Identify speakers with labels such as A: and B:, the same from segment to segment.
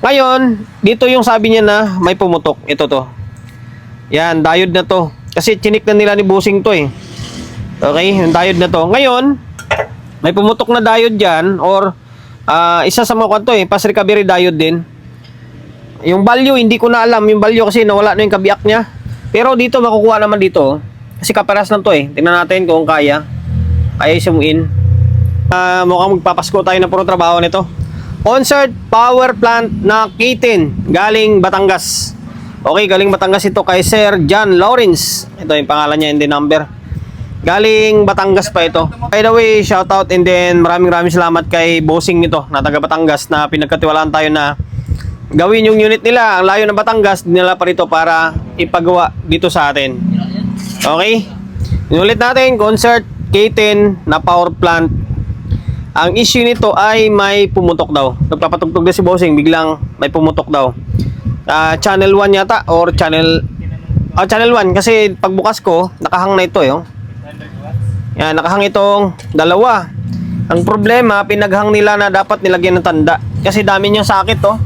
A: Ngayon, dito yung sabi niya na may pumutok. Ito to. Yan, diode na to. Kasi chinik na nila ni Bossing to eh. Okay, yung diode na to. Ngayon, may pumutok na diode dyan or isa sa mga kwanto eh, pass recovery diode din. Yung value, hindi ko na alam. Yung value kasi nawala na yung kabiyak niya. Pero dito, makukuha naman dito. Kasi kaparas lang to eh. Tingnan natin kung kaya. Kaya isumuin. Mukhang magpapasko tayo na puro trabaho nito. Concert Power Plant na K10 galing Batangas. Okay, galing Batangas ito kay Sir John Lawrence. Ito yung pangalan niya and the number. Galing Batangas pa ito. By the way, shout out and then maraming salamat kay Bossing nito na taga Batangas na pinagkatiwalaan tayo na gawin yung unit nila. Ang layo ng Batangas, dinala pa rito para ipagawa dito sa atin. Okay? Inulit natin, Concert K10 na power plant. Ang issue nito ay may pumutok daw. Nagpapatugtog na si Bossing, biglang may pumutok daw. Channel 1 yata or channel channel 1 kasi pagbukas ko, nakahang na ito, yo. Yan, nakahang itong dalawa. Ang problema, pinaghang nila na dapat nilagyan ng tanda. Kasi dami niyang sakit, oh.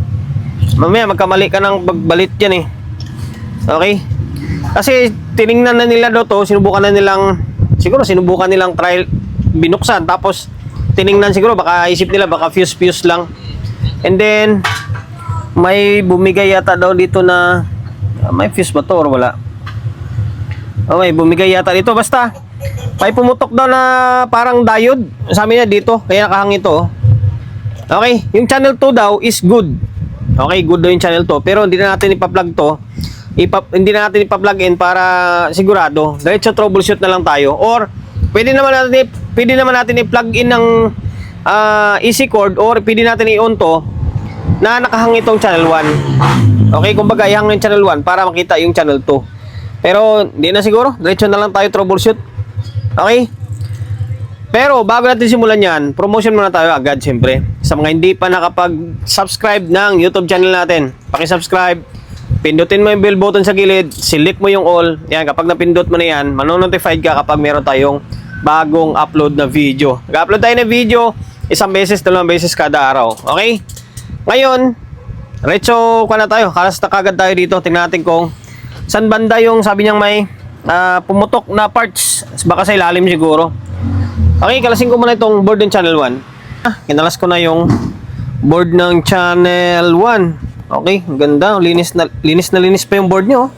A: Mamaya magkamali ka ng pagbalit yan eh. Okay? Kasi tiningnan na nila daw to, sinubukan nilang trial binuksan tapos tiningnan siguro baka isip nila baka fuse lang. And then may bumigay yata daw dito na may fuse ba to or wala? Okay, bumigay yata dito basta may pumutok daw na parang diode. Sabi niya dito, kaya nakahang ito. Okay, yung channel 2 daw is good. Okay, good daw yung channel 2 pero hindi na natin ipa-plug to. Hindi na natin ipa-plug in para sigurado. Diretso troubleshoot na lang tayo or pwede naman natin i-plug in ng easy cord or pwede natin i-on to na nakahang itong channel 1. Okay, kumbaga ihang yung channel 1 para makita yung channel 2. Pero hindi na siguro, diretso na lang tayo troubleshoot. Okay? Pero bago natin simulan yan, promotion muna tayo agad siyempre. Sa mga hindi pa nakapag-subscribe ng YouTube channel natin, paki-subscribe, pindutin mo yung bell button sa gilid, select mo yung all. Yan, kapag napindot mo na yan, manonotified ka kapag meron tayong bagong upload na video. Nag-upload tayo ng video, isang beses, dalawang beses kada araw. Okay? Ngayon, retso ka na tayo. Kalas na kagad tayo dito. Tingnan natin kung saan banda yung sabi niyang may pumutok na parts. Baka sa ilalim siguro. Okay, kalasin ko muna itong board ng channel 1. Kinalas ko na yung board ng channel 1. Okay, ang ganda. Linis na linis pa yung board nyo.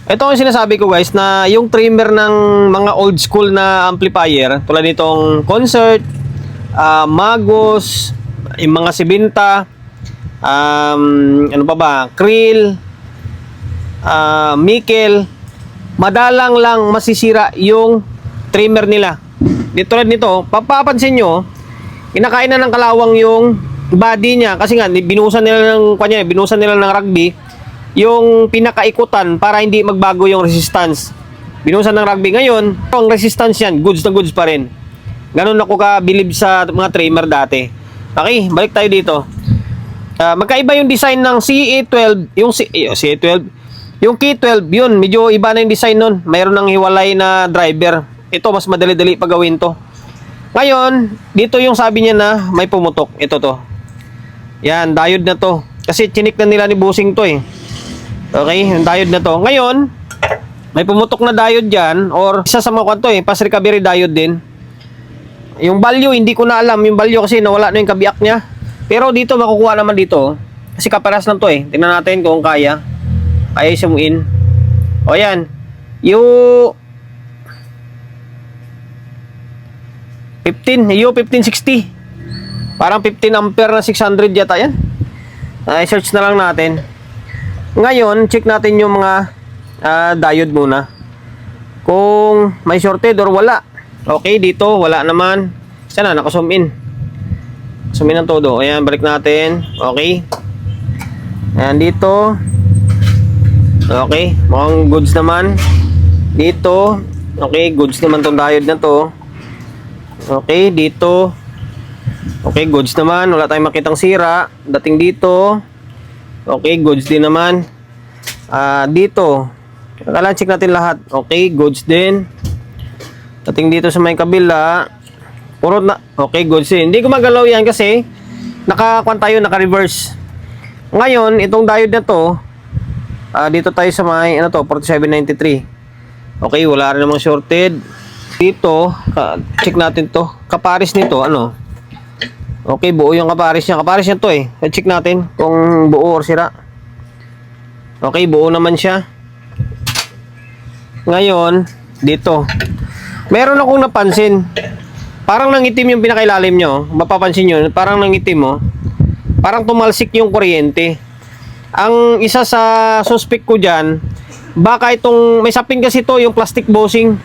A: Ito ang sinasabi ko guys na yung trimmer ng mga old school na amplifier tulad nitong Concert, Magos, yung mga Sibinta, ano pa ba, Krill, Mikkel, madalang lang masisira yung trimmer nila. Tulad nito, papapansin nyo, kinakain na ng kalawang yung body niya kasi nga binuhusan nila ng rugby yung pinakaikutan para hindi magbago yung resistance. Binuhusan ng rugby ngayon, ang resistance yan, goods na goods pa rin. Ganun ako ka-believe sa mga trimmer dati. Okay, balik tayo dito. Magkaiba yung design ng CA12, yung CA12, yung K12, yun, medyo iba na yung design nun. Mayroon ng hiwalay na driver. Ito, mas madali-dali pagawin to. Ngayon, dito yung sabi niya na may pumutok. Ito to. Yan, diode na to. Kasi chinik na nila ni Bossing to eh. Okay, yung diode na to. Ngayon, may pumutok na diode dyan or isa sa mga kwanto eh, pass recovery diode din. Yung value, hindi ko na alam. Yung value kasi nawala na yung kabiyak niya. Pero dito, makukuha naman dito. Kasi kaparas lang to eh. Tingnan natin kung kaya. Kaya isumuin. O yan. Yung 1560. Parang 15 ampere na 600 yata yan. I-search na lang natin. Ngayon, check natin yung mga diode muna. Kung may shorted or wala. Okay, dito wala naman. Sana naka-zoom in. Zoom in ang todo. Ayan, balik natin. Okay. Ayan, dito. Okay, mukhang goods naman. Dito. Okay, goods naman tong diode na to. Okay, dito. Okay, goods naman. Wala tayong makitang sira. Dating dito. Okay, goods din naman. Dito. Kailangan check natin lahat. Okay, goods din. Dating dito sa may kabila. Puro na. Okay, goods din. Hindi ko magalaw yan kasi naka-kwan tayo, naka-reverse. Ngayon, itong diode na to, dito tayo sa may, ano to, 4793. Okay, wala rin namang shorted. Dito, check natin to. Kaparis nito, ano? Okay, buo yung kaparis niya. Kaparis niya to eh. Check natin kung buo or sira. Okay, buo naman siya. Ngayon, dito. Meron akong napansin. Parang nangitim yung pinakailalim nyo. Mapapansin nyo, parang nangitim mo. Parang tumalsik yung kuryente. Ang isa sa suspect ko dyan, baka itong, may sapin kasi to, yung plastic bushing.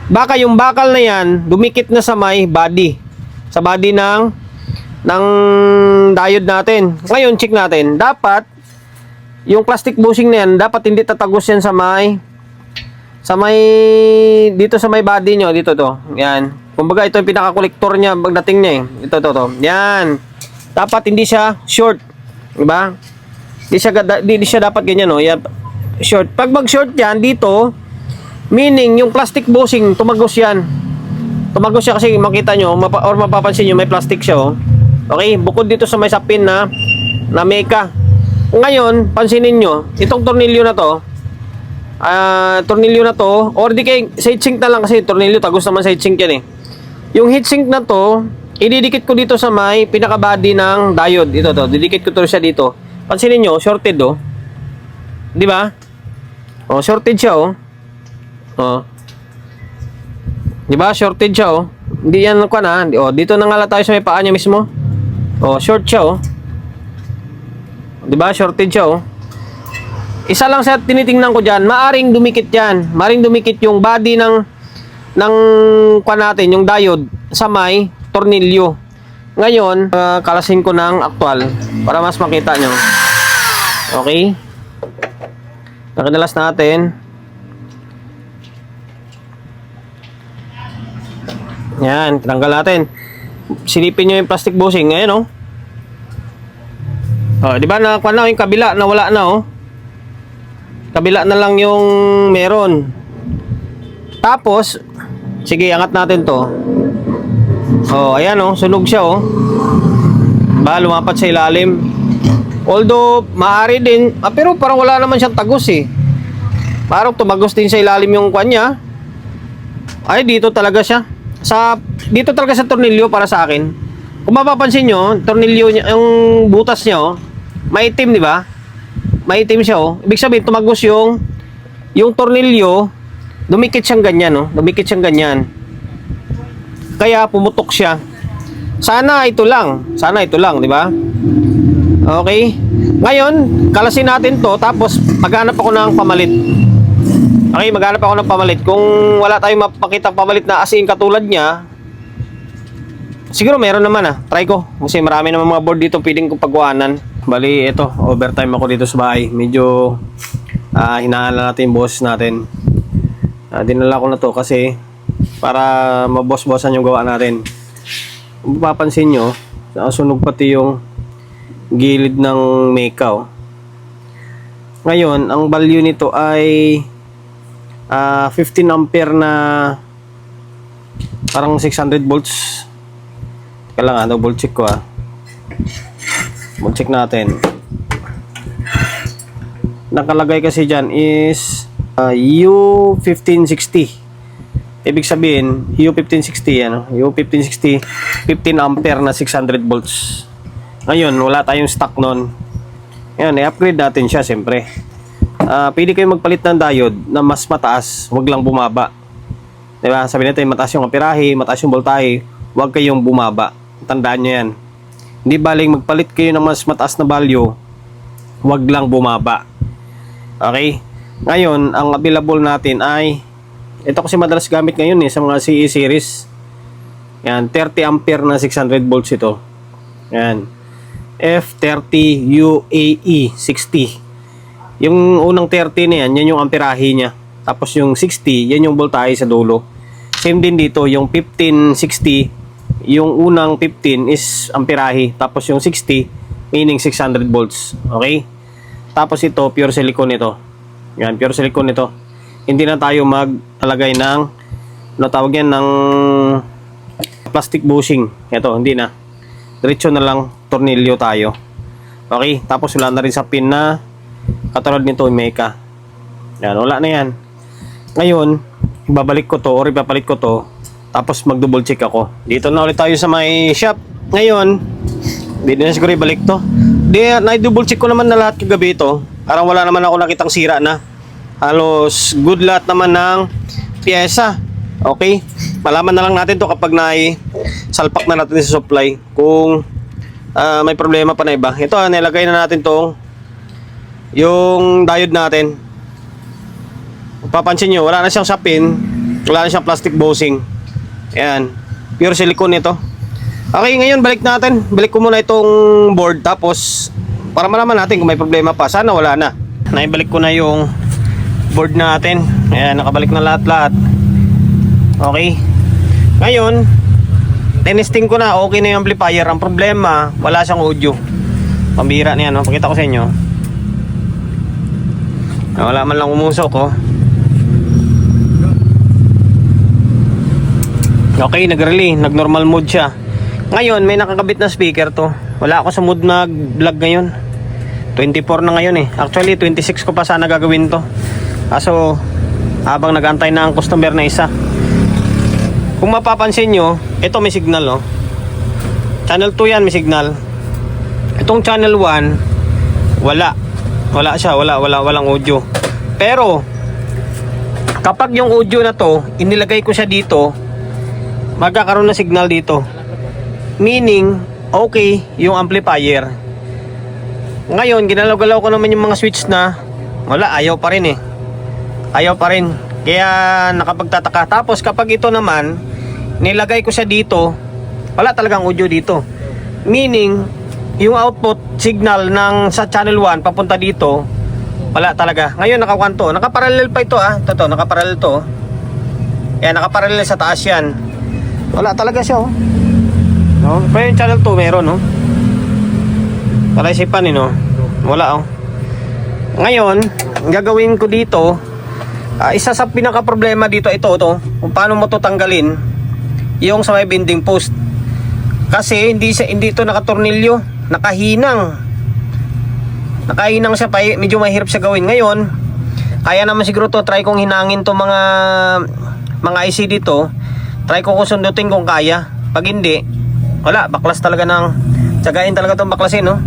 A: Baka yung bakal na yan, dumikit na sa may body. Sa body ng diode natin. Ngayon, check natin. Dapat, yung plastic bushing na yan, dapat hindi tatagos yan sa may dito sa may body nyo, dito to. Yan. Kumbaga, ito yung pinaka-collector niya pagdating niya eh. Ito, to. Yan. Dapat hindi siya short. Diba? Hindi siya dapat ganyan, no? Yan. Short. Pag mag-short yan, dito, meaning, yung plastic bushing, tumagos yan. Tumagos siya kasi makita nyo, or mapapansin nyo, may plastic siya, oh. Okay? Bukod dito sa may sapin na meka. Ngayon, pansinin nyo, itong tornilyo na to, or di kay sa heatsink na lang kasi tornilyo, tagos naman sa heatsink yan eh. Yung heatsink na to, ididikit ko dito sa may pinaka-body ng diode. Ito to, didikit ko to siya dito. Pansinin nyo, shorted oh. Di ba? Oh, shorted siya oh. Oh. Di ba? Shorted siya oh. Hindi yan ko na. Oh, dito na nga tayo sa may paa niya mismo. Oh, short siya oh. Di ba? Shorted siya oh. Isa lang sa tinitingnan ko diyan, maaring dumikit 'yan. Maaring dumikit yung body ng kuan natin, yung diode sa may tornilyo. Ngayon, kalasin ko ng aktual para mas makita nyo. Okay? Nakadalas natin. Yan, tinanggal natin. Silipin nyo yung plastic bushing. Ngayon, oh. Oh, di ba na kuan na yung kabila, nawala na, oh. Kabila na lang yung meron. Tapos, sige, angat natin to. Oh, ayan oh, sunog siya oh. Ba, lumapat sa ilalim. Although, maaari din, pero parang wala naman siyang tagos eh. Parang tumagos din sa ilalim yung kwan niya. Ay, dito talaga siya. Dito talaga sa tornilyo para sa akin. Kung mapapansin nyo, tornilyo niya, yung butas niya oh, maitim, di ba? Maitim siya oh. Ibig sabihin tumagos yung tornilyo, dumikit siyang ganyan oh. Dumikit siyang ganyan. Kaya pumutok siya. Sana ito lang, di ba? Okay. Ngayon, kalasin natin to tapos maghanap ako ng pamalit. Okay, maghanap ako ng pamalit. Kung wala tayong mapakitang pamalit na as in katulad niya, siguro meron naman ah. Try ko. Kasi marami naman mga board dito pwedeng kong pagkuhanan. Bali, ito, overtime ako dito sa bahay. Medyo hinahala natin yung boss natin. Dinala ko na to kasi para maboss-bossan yung gawa natin. Kung mapapansin nyo, sunog pati yung gilid ng meka oh. Ngayon, ang value nito ay 15 ampere na parang 600 volts. Teka lang, double check ko check natin. Nakalagay kasi dyan is U1560. Ibig sabihin, U1560 ano? U1560 15 ampere na 600 volts. Ngayon, wala tayong stock nun. Ngayon, i-upgrade natin siya siyempre. Pwede kayo magpalit ng diode na mas mataas, wag lang bumaba. Diba? Sabi natin, mataas yung amperahe, mataas yung voltahe, wag kayong bumaba. Tandaan nyo yan. Hindi baling magpalit kayo ng mas mataas na value, wag lang bumaba. Okay? Ngayon, ang available natin ay, ito kasi madalas gamit ngayon sa mga CE series. Yan, 30 ampere na 600 volts ito. Yan. F30 UAE 60. Yung unang 30 na yan yung amperahe niya. Tapos yung 60, yan yung voltahe sa dulo. Same din dito, yung 1560, yung unang 15 is amperahe. Tapos yung 60, meaning 600 volts. Okay? Tapos ito, pure silicone ito. Yan, pure silicone ito. Hindi na tayo maglalagay ng, tawag yan, ng plastic bushing. Ito, hindi na. Diretso na lang tornilyo tayo. Okay, tapos wala na rin sa pin na katulad nito, Meka. Yan, wala na yan. Ngayon, ibabalik ko to or ipapalit ko to, tapos mag-double check ako. Dito na ulit tayo sa may shop. Ngayon, hindi na siguro ibalik to. Na-double check ko naman na lahat kagabi ito. Parang wala naman ako nakitang sira na. Halos good lahat naman ng pyesa. Okay? Malaman na lang natin to kapag salpak na natin sa supply kung may problema pa na iba. Ito, nilagay na natin tong yung diode natin. Papansin nyo, wala na siyang sapin, wala na siyang plastic bushing. Ayan, pure silicone ito. Okay, ngayon balik natin. Balik ko muna itong board, tapos para malaman natin kung may problema pa. Sana wala na. Naibalik ko na yung board natin. Ayan, nakabalik na lahat-lahat. Okay. Ngayon, tinesting ko na, okay na yung amplifier. Ang problema, wala siyang audio. Pambira na yan, pakita ko sa inyo. Wala man lang umusok, oh. Okay, nag-relay, nag-normal mode siya. Ngayon, may nakakabit na speaker to. Wala ako sa mood mag-vlog ngayon. 24 na ngayon eh. Actually, 26 ko pa sana gagawin to. Kaso, habang nag-antay na ang customer na isa. Kung mapapansin nyo, ito may signal, oh. Channel 2 yan, may signal. Itong channel 1, wala. Wala siya, walang audio. Pero, kapag yung audio na to, inilagay ko siya dito, magkakaroon na signal dito. Meaning, okay yung amplifier. Ngayon, ginalaw-galaw ko naman yung mga switch na wala, ayaw pa rin eh. Ayaw pa rin. Kaya nakapagtataka. Tapos kapag ito naman, nilagay ko siya dito, wala talagang audio dito. Meaning, yung output signal ng sa channel 1 papunta dito, wala talaga. Ngayon nakakanto, nakaparallel pa ito ah. Ito, nakaparallel to. Yan, nakaparallel sa taas yan. Wala talaga siya, oh. No? Pero yung channel 2 meron, oh. Para isipan, no? Wala, oh. Ngayon, gagawin ko dito, isa sa pinaka problema dito, ito, kung paano mo to tanggalin, yung sa may bending post. Kasi hindi ito nakatornilyo, nakahinang siya pa, medyo mahirap siya gawin. Ngayon, kaya naman siguro to, try kong hinangin to mga IC dito. Try ko kung sundutin kung kaya. Pag hindi, wala, baklas talaga tsagain talaga itong baklasin, no?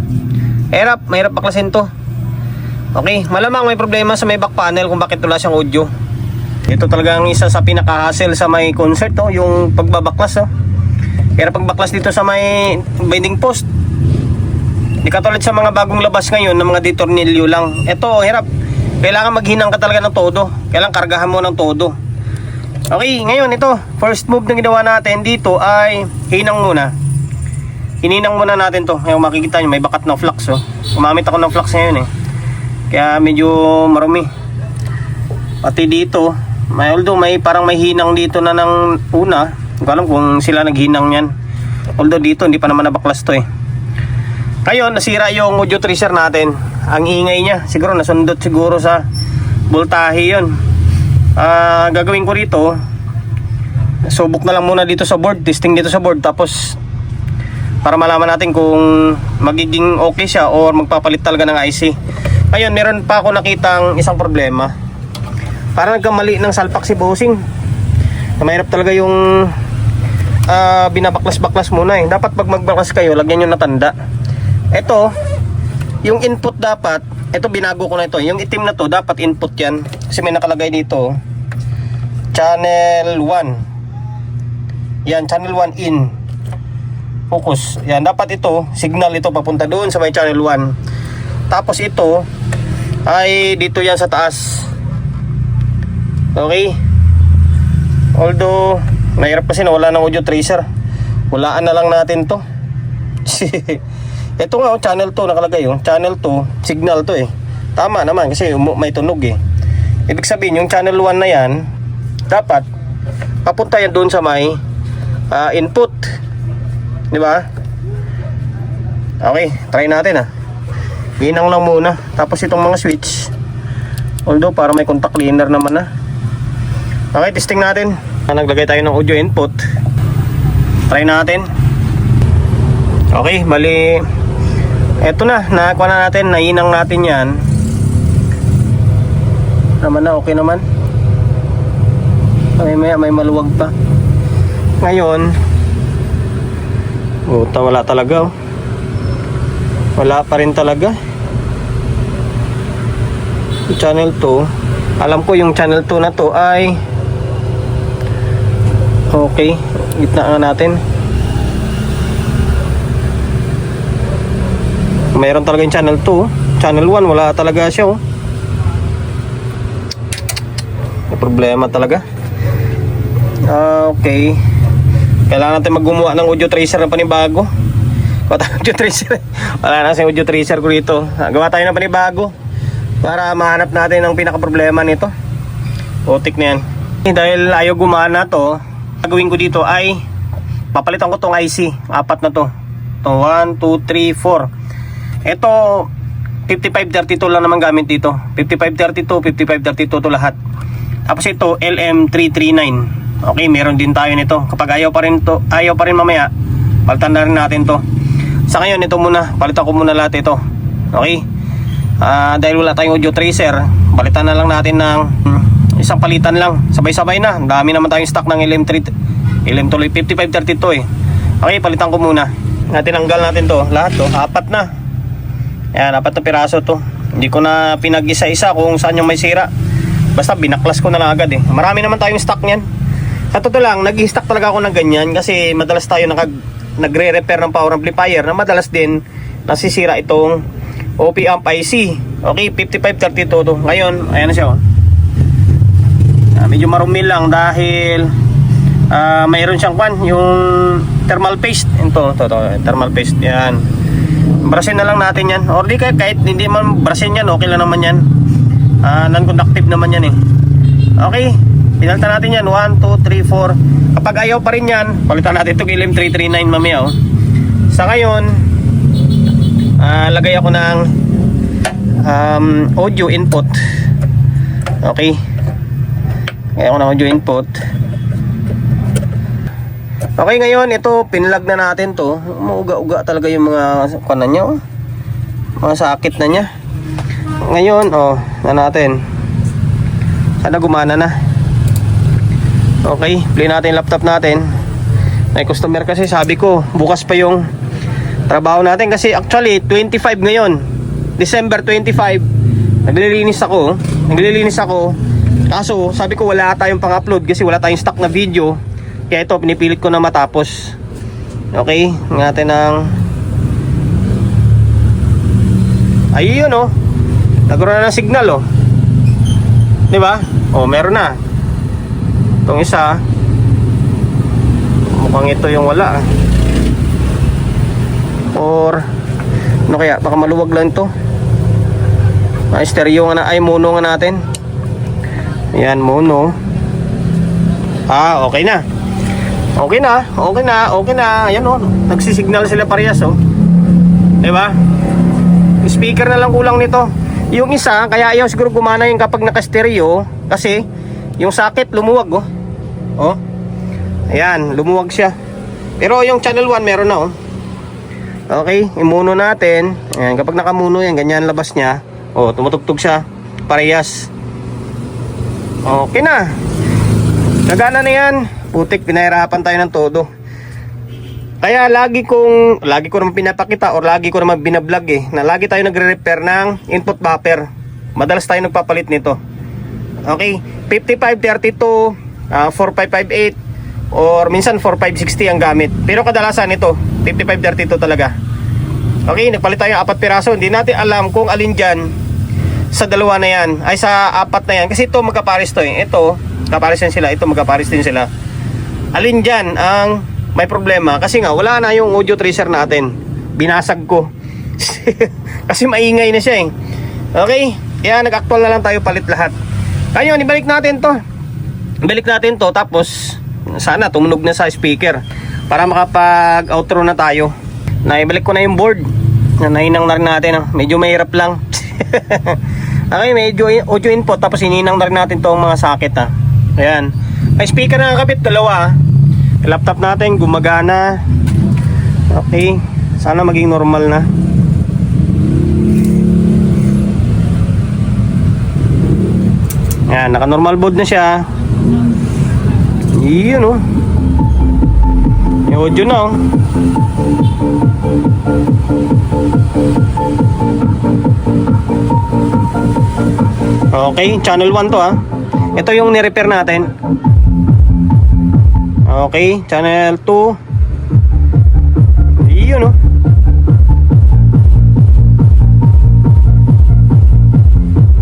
A: Mahirap baklasin to. Okay, malamang may problema sa may back panel kung bakit wala siyang audio. Ito talaga ang isa sa pinaka-hassle sa may concert, oh, yung pagbabaklas, oh. Kaya pagbaklas dito sa may bending post. Di katulad sa mga bagong labas ngayon ng mga detornilyo lang. Ito, hirap. Kailangan maghinang ka talaga ng todo. Kailangan kargahan mo ng todo. Okay, ngayon ito, first move na ginawa natin dito ay hinang muna. Hininang muna natin to. Ngayon makikita nyo, may bakat na flux, oh. Umamit ako ng flux ngayon eh. Kaya medyo marumi. Pati dito, although parang may hinang dito na ng una. Hindi ko alam kung sila naghinang yan. Although dito, hindi pa naman nabaklas to eh. Ngayon, nasira yung audio tracer natin. Ang ingay niya, siguro nasundot siguro sa voltahe yun. Gagawin ko rito, subok na lang muna dito sa board, testing dito sa board, tapos para malaman natin kung magiging okay siya or magpapalit talaga ng IC. Ngayon, meron pa ako nakitang isang problema. Parang nagkamali ng salpak si bossing. Mahirap talaga yung binabaklas-baklas muna eh. Dapat pag magbaklas kayo, lagyan nyo na tanda. Ito, yung input dapat, ito binago ko na ito. Yung itim na to, dapat input yan. Kasi may nakalagay dito, channel 1. Yan, channel 1 in. Focus. Yan, dapat ito, signal ito papunta doon sa may channel 1. Tapos ito, ay dito yan sa taas. Okay. Although, mahirap kasi na wala ng audio tracer. Walaan na lang natin to. Ito nga, channel 2 nakalagay, oh. Channel 2, signal to eh. Tama naman kasi may tunog eh. Ibig sabihin, yung channel 1 na yan, dapat papunta yan doon sa may input. Di ba? Okay, try natin ah. Hinang lang muna. Tapos itong mga switch, although para may contact cleaner naman ah. Okay, testing natin. Naglagay tayo ng audio input. Try natin. Okay, bali eto na, nakuha na natin, nainang natin yan. Naman na, okay naman. May maluwag pa. Ngayon, wala talaga, oh. Wala pa rin talaga. Channel 2, alam ko yung channel 2 na to ay okay, gitna nga natin. Mayroon talaga yung channel 2. Channel 1 wala talaga siya, oh. May problema talaga. Okay, kailangan natin maggumawa ng audio tracer na panibago. Audio tracer. Wala na sa audio tracer ko dito. Gawa tayo ng panibago para mahanap natin ang pinaka problema nito. Putik na yan. Dahil ayaw gumana to, gagawin ko dito ay papalitan ko tong IC. Apat na to. To 1, 2, 3, 4. Ito 5532 lang naman gamit dito. 5532 to lahat. Tapos ito LM339. Okay, meron din tayo nito. Kapag ayaw pa rin mamaya, palitan na rin natin to. Sa ngayon ito muna, palitan ko muna lahat ito. Okay? Dahil wala tayong audio tracer, palitan na lang natin ng isang palitan lang. Sabay-sabay na. Dami naman tayong stock ng LM5532 eh. Okay, palitan ko muna. Tinanggal natin to, lahat to, apat na. Ayan, apat na piraso to. Hindi ko na pinag-isa-isa kung saan yung may sira. Basta binaklas ko na lang agad eh. Marami naman tayong stock niyan. Sa totoo lang, nag-i-stock talaga ako ng ganyan kasi madalas tayo nagre-repair ng power amplifier na madalas din nasisira itong OP amp IC. Okay, 5532 to. Ngayon, ayan na siya, oh. Medyo marumi lang dahil mayroon siyang yung thermal paste. Ito, thermal paste. Yan. Brasin na lang natin yan. Or di kahit hindi man brasin yan, okay lang naman yan. Non-conductive naman yan eh. Okay, pinalitan natin yan. 1, 2, 3, 4. Kapag ayaw pa rin yan, palitan natin itong LM339 mamaya, oh. Sa ngayon, lagay ako ng audio input. Okay, lagay ako ng audio input. Okay, ngayon ito pinlag na natin to. Mauga-uga talaga yung mga kanan niya, oh. Mga sakit na niya. Ngayon, na natin. Sana gumana na. Okay, play natin yung laptop natin. May customer kasi, sabi ko bukas pa yung trabaho natin kasi actually 25 ngayon, December 25. Naglilinis ako. Kaso sabi ko wala tayong pang-upload kasi wala tayong stock na video. Kaya ito pinipilit ko na matapos. Okay, natin ng ayun, oh. Nagkaroon na ng signal, oh. 'Di ba? Meron na. Itong isa, mukhang ito yung wala. Or ano kaya? Baka maluwag lang ito. Stereo nga na, ay mono nga natin. Ayan, mono. Okay na. Okay na. Ayan, oh. Nagsisignal sila parehas, oh. 'Di ba? Speaker na lang kulang nito. Yung isa, kaya ayaw siguro gumana yung kapag naka-stereo kasi yung socket lumuwag, oh. Ayan, lumuwag siya. Pero yung channel 1 meron na, oh. Okay, imuno natin. Ayan, kapag nakamuno yan, ganyan labas niya. Tumutugtog siya. Parehas. Okay na. Nagana na yan. Putik, pinahirapan tayo ng todo. Kaya lagi ko naman pinapakita or lagi ko naman binablog eh, na lagi tayo nagre-repair ng input buffer. Madalas tayo nagpapalit nito. Okay, 5532, 4558 or minsan 4560 ang gamit. Pero kadalasan ito 5532 talaga. Okay, nagpalit tayo 4 piraso. Hindi natin alam kung alin dyan sa dalawa na yan ay sa 4 na yan. Kasi ito magkapares to eh. Ito, kapares din sila. Ito magkapares din sila. Alin dyan ang may problema? Kasi nga wala na yung audio tracer natin. Binasag ko. Kasi maingay na siya eh. Okay, kaya nag-actual na lang tayo, palit lahat. Ngayon, ibalik natin to. Tapos sana tumunog na sa speaker para makapag-outro na tayo. Naibalik ko na yung board. Nainang na rin natin. Medyo mahirap lang. Okay, medyo audio input. Tapos ininang na rin natin itong mga socket. Ayan. May speaker na nakakabit, 2. Laptop natin gumagana. Okay. Sana maging normal na. Yan, naka normal baud na siya. Yun oh. Yung audio na oh. Okay, channel 1 to ah. Ito yung ni-repair natin. Okay, channel 2. Yun oh.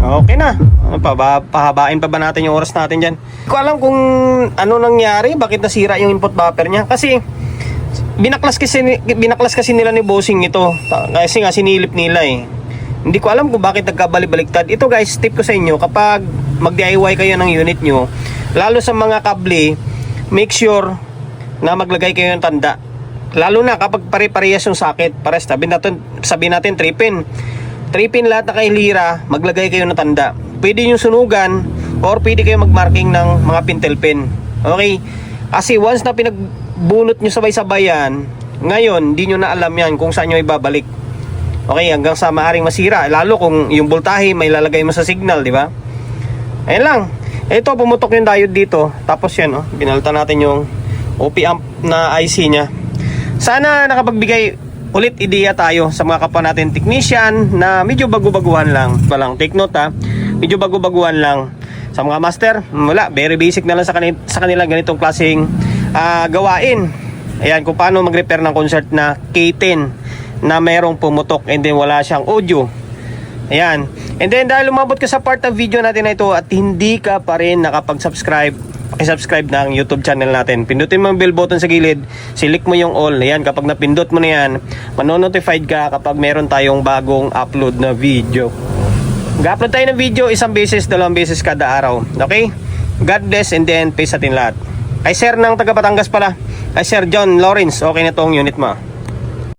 A: Okay na. Pahabain pa ba natin yung oras natin dyan? Hindi ko alam kung ano nangyari, bakit nasira yung input buffer niya. Kasi binaklas kasi nila ni bossing ito. Kasi nga sinilip nila eh. Hindi ko alam kung bakit nagkabali-baliktad. Ito guys, tip ko sa inyo, kapag mag-DIY kayo ng unit nyo, lalo sa mga kable, make sure na maglagay kayo ng tanda. Lalo na kapag pare-parehas yung socket. Pares, sabihin natin 3 pin. 3 pin lahat na kahilira, maglagay kayo ng tanda. Pwede nyo sunugan or pwede kayo magmarking ng mga pintel pin. Okay? Kasi once na pinagbunot nyo sabay-sabay yan, ngayon, hindi nyo na alam yan kung saan nyo ibabalik. Okay, hanggang sa maaring masira. Lalo kung yung voltahe may lalagay mo sa signal, di ba? Ayan lang. Ito, pumutok yung diode dito. Tapos yan, oh, binalta natin yung OP amp na IC nya. Sana nakapagbigay ulit ideya tayo sa mga kapwa natin technician na medyo bago-baguhan lang. Take note ha, medyo bago-baguhan lang. Sa mga master, wala, very basic na lang sa kanila ganitong klaseng gawain. Ayan, kung paano mag-repair ng concert na K10 na merong pumutok and then wala siyang audio. Ayan. And then dahil lumabot ka sa part ng video natin na ito at hindi ka pa rin nakapag-subscribe, pakisubscribe na ang YouTube channel natin. Pindutin mo ang bell button sa gilid, select mo yung all. Ayan, kapag napindot mo na yan, manonotified ka kapag meron tayong bagong upload na video. Mag-upload tayo ng video 1 beses, 2 beses kada araw. Okay? God bless and then peace sa atin lahat. Kay Sir ng taga Batangas pala, kay Sir John Lawrence, okay na tong unit mo.